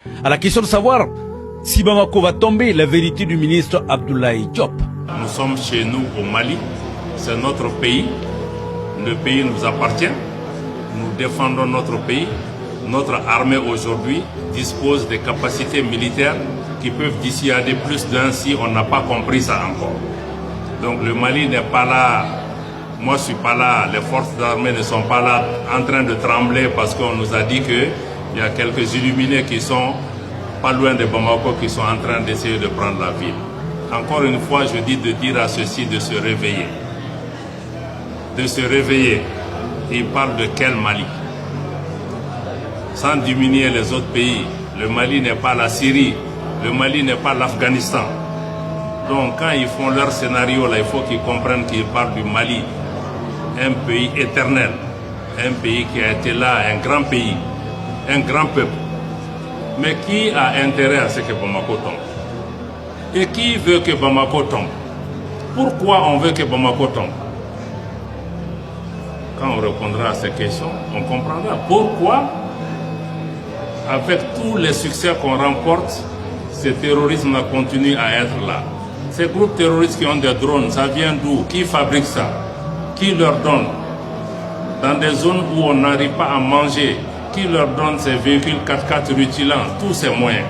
À la question de savoir si Bamako va tomber, la vérité du ministre Abdoulaye Diop. Nous sommes chez nous au Mali, c'est notre pays, le pays nous appartient, nous défendons notre pays. Notre armée aujourd'hui dispose des capacités militaires qui peuvent dissuader plus d'un si on n'a pas compris ça encore. Donc le Mali n'est pas là, moi je ne suis pas là, les forces armées ne sont pas là en train de trembler parce qu'on nous a dit qu'il y a quelques illuminés qui sont pas loin de Bamako qui sont en train d'essayer de prendre la ville. Encore une fois, je dis de dire à ceux-ci de se réveiller. De se réveiller. Il parle de quel Mali? Sans diminuer les autres pays. Le Mali n'est pas la Syrie. Le Mali n'est pas l'Afghanistan. Donc quand ils font leur scénario, là, il faut qu'ils comprennent qu'ils parlent du Mali. Un pays éternel. Un pays qui a été là, un grand pays. Un grand peuple. Mais qui a intérêt à ce que Bamako tombe? Et qui veut que Bamako tombe? Pourquoi on veut que Bamako tombe? Quand on répondra à ces questions, on comprendra pourquoi, avec tous les succès qu'on remporte, ce terrorisme continue à être là. Ces groupes terroristes qui ont des drones, ça vient d'où? Qui fabrique ça? Qui leur donne? Dans des zones où on n'arrive pas à manger, qui leur donne ces véhicules 4x4 rutilant, tous ces moyens?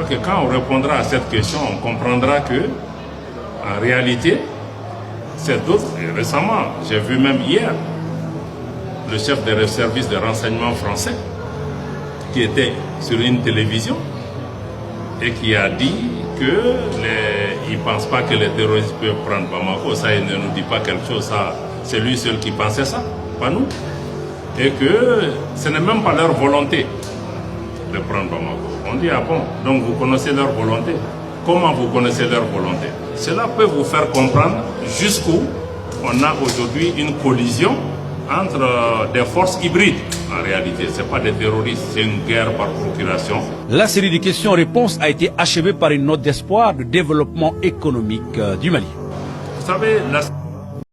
Okay, quand on répondra à cette question, on comprendra que, en réalité, c'est d'autres. Et récemment, j'ai vu même hier, le chef des services de renseignement français, qui était sur une télévision, et qui a dit qu'il ne pense pas que les terroristes peuvent prendre Bamako. Ça, il ne nous dit pas quelque chose, ça, c'est lui seul qui pensait ça, pas nous. Et que ce n'est même pas leur volonté de prendre Bamako. On dit, ah bon, donc vous connaissez leur volonté. Comment vous connaissez leur volonté? Cela peut vous faire comprendre jusqu'où on a aujourd'hui une collision entre des forces hybrides. En réalité, ce n'est pas des terroristes, c'est une guerre par procuration. La série de questions-réponses a été achevée par une note d'espoir de développement économique du Mali. Vous savez,